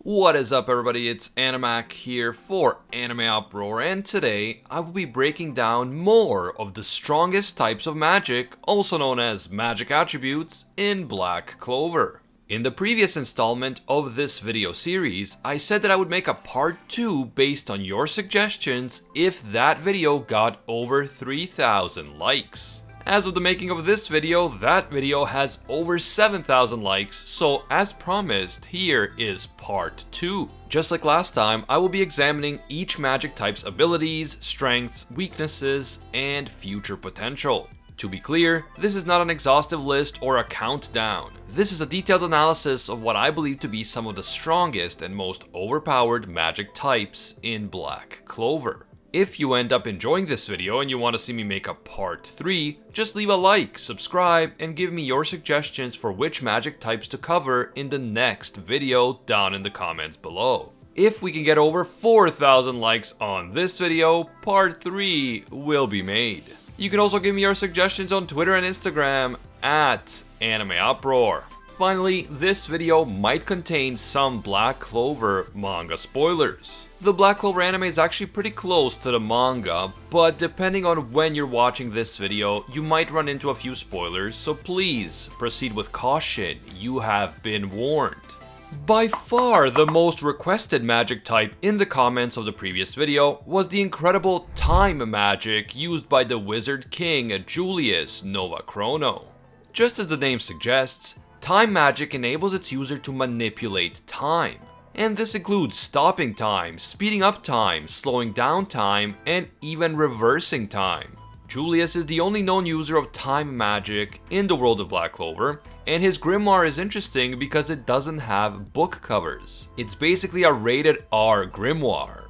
What is up, everybody? It's Animac here for Anime Uproar, and today I will be breaking down more of the strongest types of magic, also known as magic attributes, in Black Clover. In the previous installment of this video series, I said that I would make a part 2 based on your suggestions if that video got over 3,000 likes. As of the making of this video, that video has over 7,000 likes, so as promised, here is part 2. Just like last time, I will be examining each magic type's abilities, strengths, weaknesses, and future potential. To be clear, this is not an exhaustive list or a countdown. This is a detailed analysis of what I believe to be some of the strongest and most overpowered magic types in Black Clover. If you end up enjoying this video and you want to see me make a part 3, just leave a like, subscribe, and give me your suggestions for which magic types to cover in the next video down in the comments below. If we can get over 4,000 likes on this video, part 3 will be made. You can also give me your suggestions on Twitter and Instagram at Anime Uproar. Finally, this video might contain some Black Clover manga spoilers. The Black Clover anime is actually pretty close to the manga, but depending on when you're watching this video, you might run into a few spoilers, so please proceed with caution, you have been warned. By far the most requested magic type in the comments of the previous video was the incredible time magic used by the Wizard King Julius Nova Chrono. Just as the name suggests, time magic enables its user to manipulate time. And this includes stopping time, speeding up time, slowing down time, and even reversing time. Julius is the only known user of time magic in the world of Black Clover, and his grimoire is interesting because it doesn't have book covers. It's basically a rated R grimoire,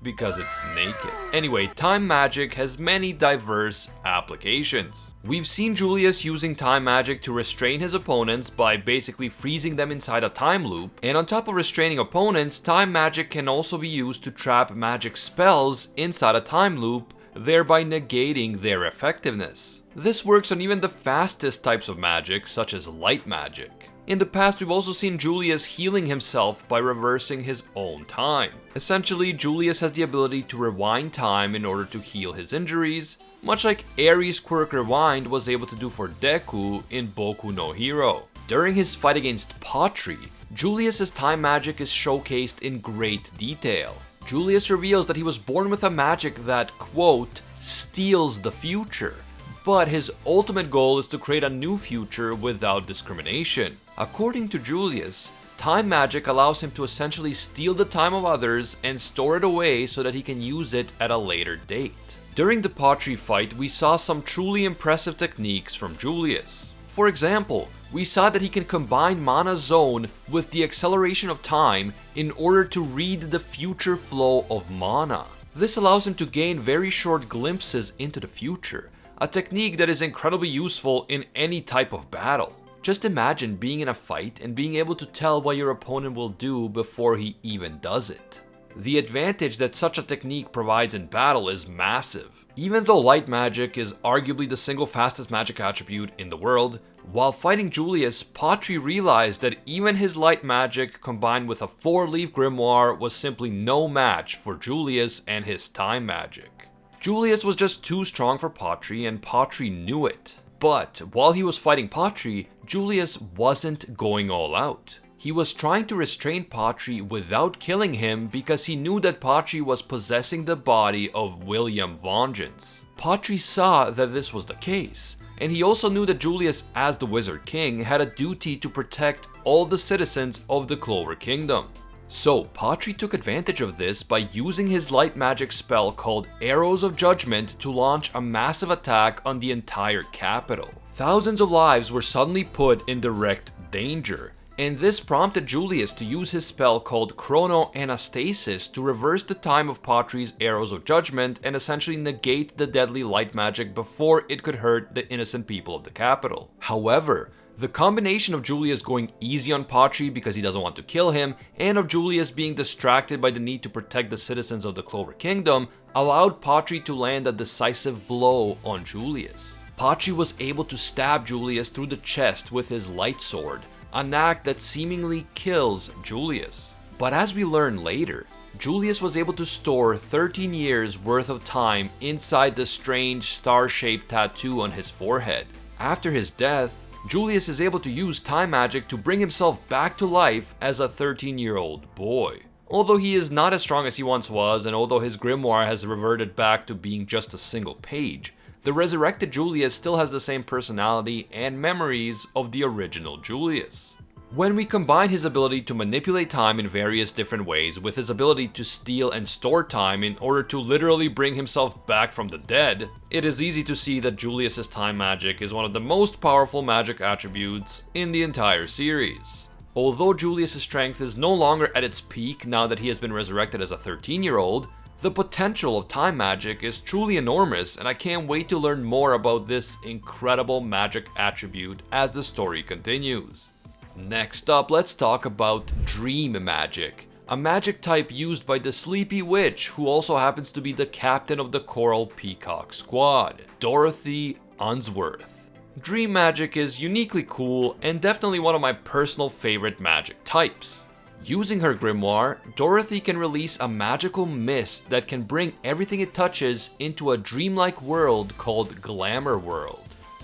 because it's naked. Anyway, time magic has many diverse applications. We've seen Julius using time magic to restrain his opponents by basically freezing them inside a time loop, and on top of restraining opponents, time magic can also be used to trap magic spells inside a time loop, thereby negating their effectiveness. This works on even the fastest types of magic, such as light magic. In the past, we've also seen Julius healing himself by reversing his own time. Essentially, Julius has the ability to rewind time in order to heal his injuries, much like Ares' quirk Rewind was able to do for Deku in Boku no Hero. During his fight against Patri, Julius' time magic is showcased in great detail. Julius reveals that he was born with a magic that, quote, steals the future. But his ultimate goal is to create a new future without discrimination. According to Julius, time magic allows him to essentially steal the time of others and store it away so that he can use it at a later date. During the Patri fight, we saw some truly impressive techniques from Julius. For example, we saw that he can combine Mana Zone with the acceleration of time in order to read the future flow of mana. This allows him to gain very short glimpses into the future, a technique that is incredibly useful in any type of battle. Just imagine being in a fight and being able to tell what your opponent will do before he even does it. The advantage that such a technique provides in battle is massive. Even though light magic is arguably the single fastest magic attribute in the world, while fighting Julius, Patri realized that even his light magic combined with a 4-leaf grimoire was simply no match for Julius and his time magic. Julius was just too strong for Patri, and Patri knew it. But while he was fighting Patri, Julius wasn't going all out. He was trying to restrain Patri without killing him because he knew that Patri was possessing the body of William Vengeance. Patri saw that this was the case, and he also knew that Julius, as the Wizard King, had a duty to protect all the citizens of the Clover Kingdom. So, Patri took advantage of this by using his light magic spell called Arrows of Judgment to launch a massive attack on the entire capital. Thousands of lives were suddenly put in direct danger, and this prompted Julius to use his spell called Chrono Anastasis to reverse the time of Patri's Arrows of Judgment and essentially negate the deadly light magic before it could hurt the innocent people of the capital. However, the combination of Julius going easy on Patri because he doesn't want to kill him, and of Julius being distracted by the need to protect the citizens of the Clover Kingdom, allowed Patri to land a decisive blow on Julius. Patri was able to stab Julius through the chest with his light sword, an act that seemingly kills Julius. But as we learn later, Julius was able to store 13 years worth of time inside the strange star-shaped tattoo on his forehead. After his death, Julius is able to use time magic to bring himself back to life as a 13-year-old boy. Although he is not as strong as he once was, and although his grimoire has reverted back to being just a single page, the resurrected Julius still has the same personality and memories of the original Julius. When we combine his ability to manipulate time in various different ways with his ability to steal and store time in order to literally bring himself back from the dead, it is easy to see that Julius's time magic is one of the most powerful magic attributes in the entire series. Although Julius's strength is no longer at its peak now that he has been resurrected as a 13-year-old, the potential of time magic is truly enormous, and I can't wait to learn more about this incredible magic attribute as the story continues. Next up, let's talk about dream magic, a magic type used by the Sleepy Witch, who also happens to be the captain of the Coral Peacock Squad, Dorothy Unsworth. Dream magic is uniquely cool and definitely one of my personal favorite magic types. Using her grimoire, Dorothy can release a magical mist that can bring everything it touches into a dreamlike world called Glamour World.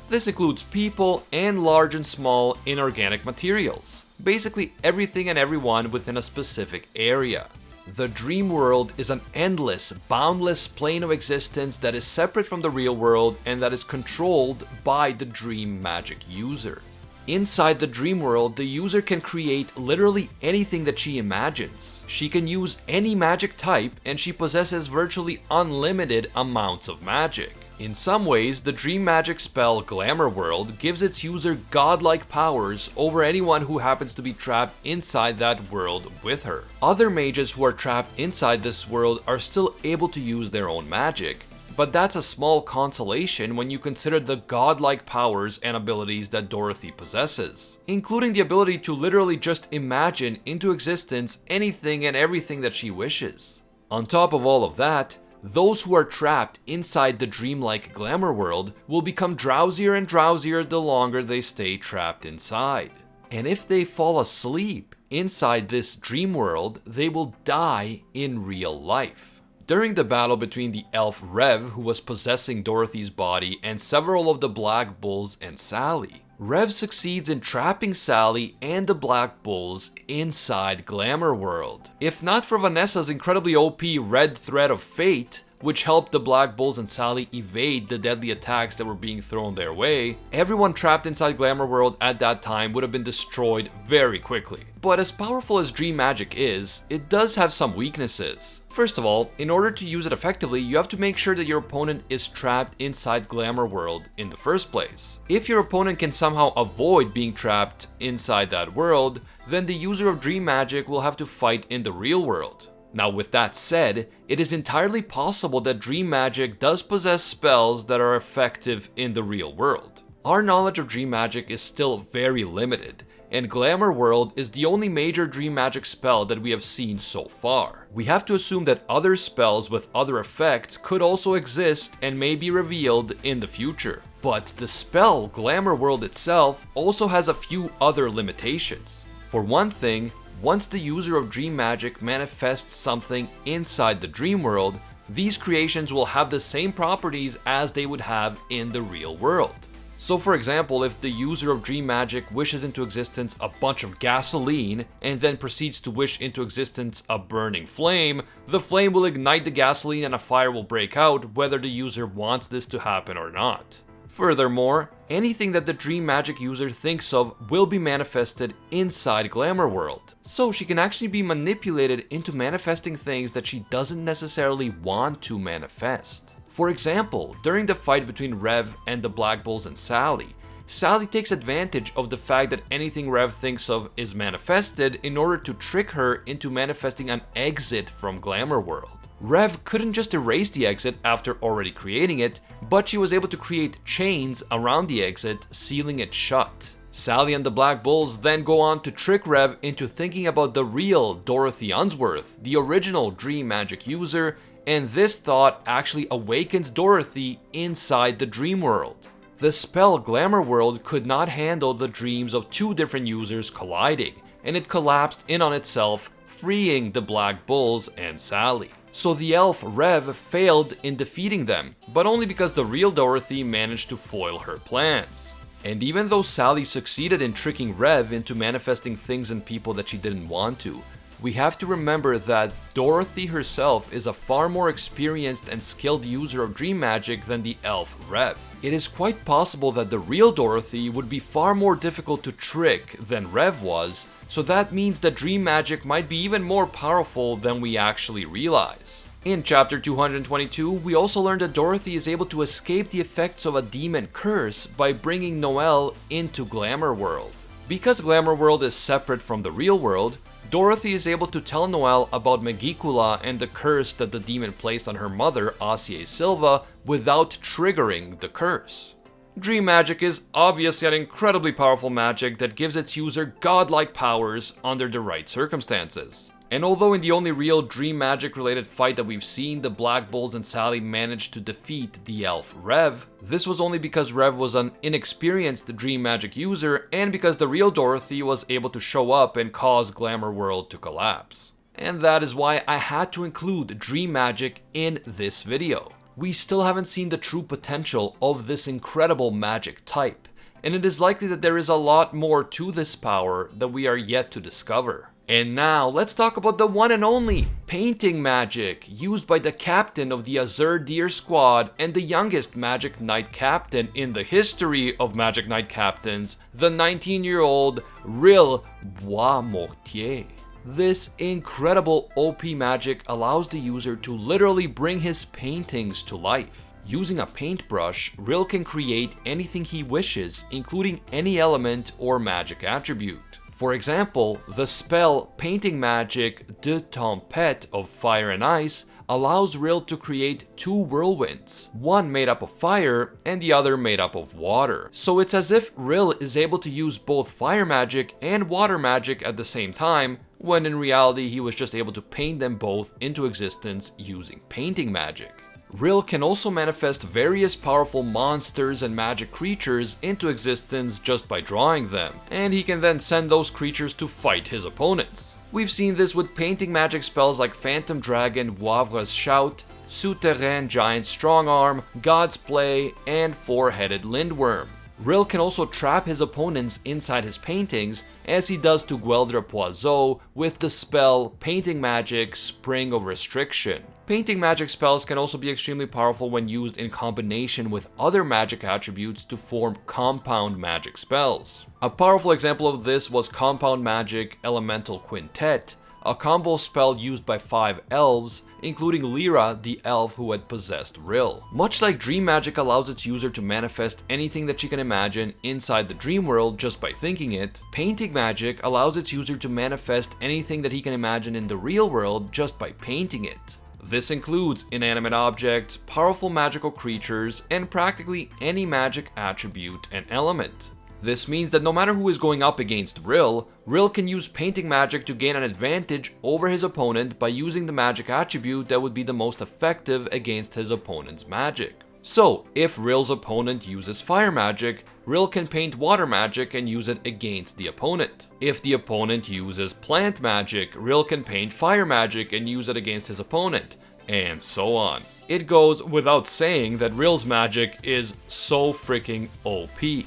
This includes people and large and small inorganic materials, basically everything and everyone within a specific area. The dream world is an endless, boundless plane of existence that is separate from the real world and that is controlled by the dream magic user. Inside the dream world, the user can create literally anything that she imagines. She can use any magic type, and she possesses virtually unlimited amounts of magic. In some ways, the dream magic spell Glamour World gives its user godlike powers over anyone who happens to be trapped inside that world with her. Other mages who are trapped inside this world are still able to use their own magic, but that's a small consolation when you consider the godlike powers and abilities that Dorothy possesses, including the ability to literally just imagine into existence anything and everything that she wishes. On top of all of that, those who are trapped inside the dreamlike Glamour World will become drowsier and drowsier the longer they stay trapped inside. And if they fall asleep inside this dream world, they will die in real life. During the battle between the elf Rev, who was possessing Dorothy's body, and several of the Black Bulls and Sally, Rev succeeds in trapping Sally and the Black Bulls inside Glamour World. If not for Vanessa's incredibly OP red thread of fate, which helped the Black Bulls and Sally evade the deadly attacks that were being thrown their way, everyone trapped inside Glamour World at that time would have been destroyed very quickly. But as powerful as dream magic is, it does have some weaknesses. First of all, in order to use it effectively, you have to make sure that your opponent is trapped inside Glamour World in the first place. If your opponent can somehow avoid being trapped inside that world, then the user of dream magic will have to fight in the real world. Now, with that said, it is entirely possible that dream magic does possess spells that are effective in the real world. Our knowledge of dream magic is still very limited, and Glamour World is the only major dream magic spell that we have seen so far. We have to assume that other spells with other effects could also exist and may be revealed in the future. But the spell Glamour World itself also has a few other limitations. For one thing, once the user of dream magic manifests something inside the dream world, these creations will have the same properties as they would have in the real world. So for example, if the user of dream magic wishes into existence a bunch of gasoline and then proceeds to wish into existence a burning flame, the flame will ignite the gasoline and a fire will break out whether the user wants this to happen or not. Furthermore, anything that the dream magic user thinks of will be manifested inside Glamour World, so she can actually be manipulated into manifesting things that she doesn't necessarily want to manifest. For example, during the fight between Rev and the Black Bulls and Sally, Sally takes advantage of the fact that anything Rev thinks of is manifested in order to trick her into manifesting an exit from Glamour World. Rev couldn't just erase the exit after already creating it, but she was able to create chains around the exit, sealing it shut. Sally and the Black Bulls then go on to trick Rev into thinking about the real Dorothy Unsworth, the original dream magic user, and this thought actually awakens Dorothy inside the dream world. The spell Glamour World could not handle the dreams of two different users colliding, and it collapsed in on itself, freeing the Black Bulls and Sally. So the elf Rev failed in defeating them, but only because the real Dorothy managed to foil her plans. And even though Sally succeeded in tricking Rev into manifesting things and people that she didn't want to, we have to remember that Dorothy herself is a far more experienced and skilled user of dream magic than the elf Rev. It is quite possible that the real Dorothy would be far more difficult to trick than Rev was, so that means that dream magic might be even more powerful than we actually realize. In chapter 222, we also learned that Dorothy is able to escape the effects of a demon curse by bringing Noelle into Glamour World. Because Glamour World is separate from the real world, Dorothy is able to tell Noelle about Megicula and the curse that the demon placed on her mother, Asier Silva, without triggering the curse. Dream magic is obviously an incredibly powerful magic that gives its user godlike powers under the right circumstances. And although in the only real dream magic related fight that we've seen, the Black Bulls and Sally managed to defeat the elf Rev, this was only because Rev was an inexperienced dream magic user and because the real Dorothy was able to show up and cause Glamour World to collapse. And that is why I had to include dream magic in this video. We still haven't seen the true potential of this incredible magic type, and it is likely that there is a lot more to this power that we are yet to discover. And now, let's talk about the one and only painting magic, used by the captain of the Azure Deer Squad and the youngest Magic Knight captain in the history of Magic Knight captains, the 19-year-old Ril Boismortier. This incredible OP magic allows the user to literally bring his paintings to life. Using a paintbrush, Ril can create anything he wishes, including any element or magic attribute. For example, the spell Painting Magic de Tempête of Fire and Ice allows Ril to create two whirlwinds, one made up of fire and the other made up of water. So it's as if Ril is able to use both fire magic and water magic at the same time, when in reality he was just able to paint them both into existence using painting magic. Ril can also manifest various powerful monsters and magic creatures into existence just by drawing them, and he can then send those creatures to fight his opponents. We've seen this with painting magic spells like Phantom Dragon, Wavre's Shout, Souterrain Giant Strongarm, God's Play, and Four-Headed Lindworm. Ril can also trap his opponents inside his paintings, as he does to Gueldre Poiseau with the spell Painting Magic Spring of Restriction. Painting magic spells can also be extremely powerful when used in combination with other magic attributes to form compound magic spells. A powerful example of this was Compound Magic Elemental Quintet, a combo spell used by 5 elves, including Lyra, the elf who had possessed Ril. Much like dream magic allows its user to manifest anything that she can imagine inside the dream world just by thinking it, painting magic allows its user to manifest anything that he can imagine in the real world just by painting it. This includes inanimate objects, powerful magical creatures, and practically any magic attribute and element. This means that no matter who is going up against Ril, Ril can use painting magic to gain an advantage over his opponent by using the magic attribute that would be the most effective against his opponent's magic. So, if Ril's opponent uses fire magic, Ril can paint water magic and use it against the opponent. If the opponent uses plant magic, Ril can paint fire magic and use it against his opponent, and so on. It goes without saying that Ril's magic is so freaking OP.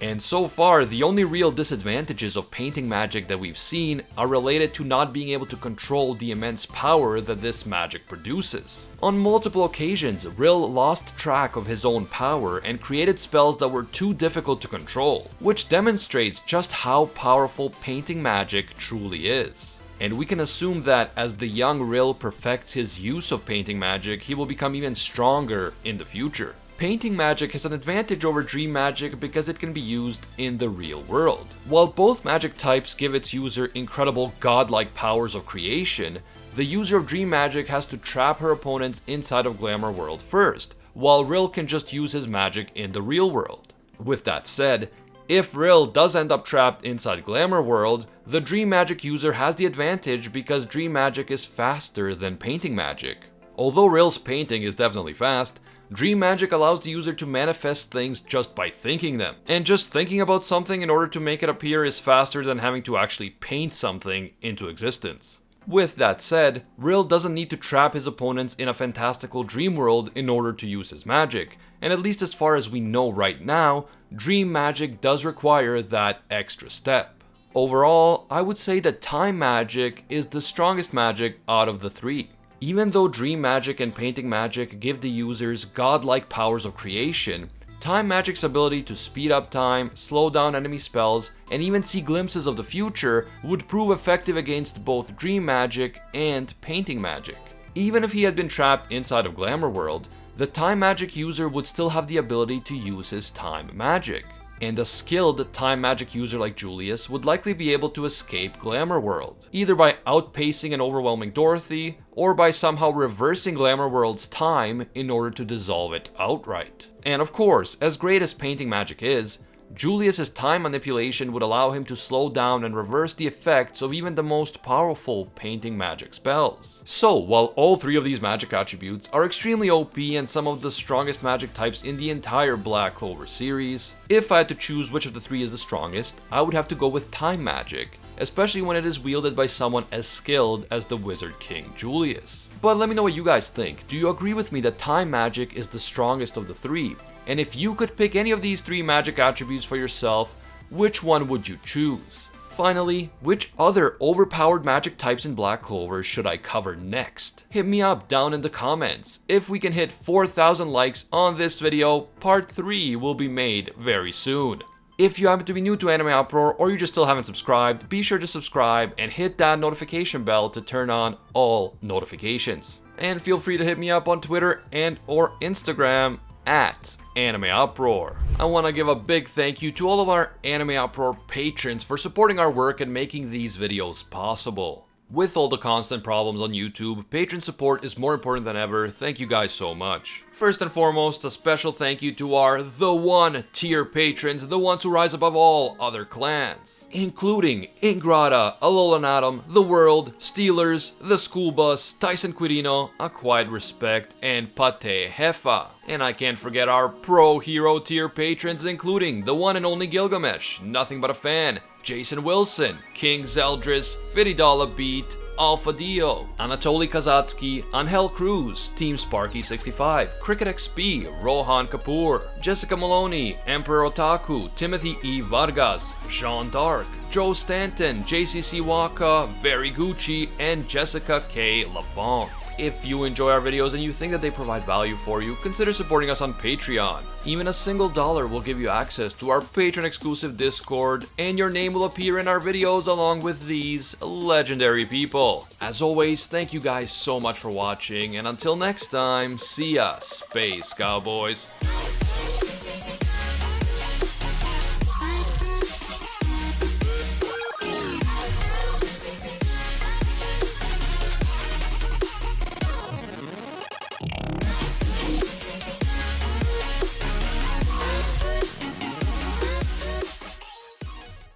And so far, the only real disadvantages of painting magic that we've seen are related to not being able to control the immense power that this magic produces. On multiple occasions, Ril lost track of his own power and created spells that were too difficult to control, which demonstrates just how powerful painting magic truly is. And we can assume that as the young Ril perfects his use of painting magic, he will become even stronger in the future. Painting magic has an advantage over dream magic because it can be used in the real world. While both magic types give its user incredible godlike powers of creation, the user of dream magic has to trap her opponents inside of Glamour World first, while Ril can just use his magic in the real world. With that said, if Ril does end up trapped inside Glamour World, the dream magic user has the advantage because dream magic is faster than painting magic. Although Ril's painting is definitely fast, dream magic allows the user to manifest things just by thinking them. And just thinking about something in order to make it appear is faster than having to actually paint something into existence. With that said, Rill doesn't need to trap his opponents in a fantastical dream world in order to use his magic, and at least as far as we know right now, dream magic does require that extra step. Overall, I would say that time magic is the strongest magic out of the three. Even though dream magic and painting magic give the users godlike powers of creation, time magic's ability to speed up time, slow down enemy spells, and even see glimpses of the future would prove effective against both dream magic and painting magic. Even if he had been trapped inside of Glamour World, the time magic user would still have the ability to use his time magic. And a skilled time magic user like Julius would likely be able to escape Glamour World, either by outpacing and overwhelming Dorothy, or by somehow reversing Glamour World's time in order to dissolve it outright. And of course, as great as painting magic is, Julius's time manipulation would allow him to slow down and reverse the effects of even the most powerful painting magic spells. So, while all three of these magic attributes are extremely OP and some of the strongest magic types in the entire Black Clover series, if I had to choose which of the three is the strongest, I would have to go with time magic, especially when it is wielded by someone as skilled as the Wizard King Julius. But let me know what you guys think. Do you agree with me that time magic is the strongest of the three? And if you could pick any of these three magic attributes for yourself, which one would you choose? Finally, which other overpowered magic types in Black Clover should I cover next? Hit me up down in the comments. If we can hit 4,000 likes on this video, part 3 will be made very soon. If you happen to be new to Anime Uproar or you just still haven't subscribed, be sure to subscribe and hit that notification bell to turn on all notifications. And feel free to hit me up on Twitter and or Instagram at Anime Uproar. I want to give a big thank you to all of our Anime Uproar patrons for supporting our work and making these videos possible. With all the constant problems on YouTube, patron support is more important than ever. Thank you guys so much. First and foremost, a special thank you to our The One tier patrons, the ones who rise above all other clans, including Ingrata, Alolanatum, The World, Steelers, The School Bus, Tyson Quirino, A Quiet Respect, and Pate Hefa. And I can't forget our Pro Hero tier patrons, including the one and only Gilgamesh, Nothing But a Fan, Jason Wilson, King Zeldris, $50 Beat, Alpha Dio, Anatoly Kazatsky, Angel Cruz, Team Sparky65, Cricket XP, Rohan Kapoor, Jessica Maloney, Emperor Otaku, Timothy E. Vargas, Jean Dark, Joe Stanton, JCC Waka, Very Gucci, and Jessica K. Lafont. If you enjoy our videos and you think that they provide value for you, consider supporting us on Patreon. Even a single $1 will give you access to our patron exclusive Discord, and your name will appear in our videos along with these legendary people. As always, thank you guys so much for watching, and until next time, see ya, Space Cowboys.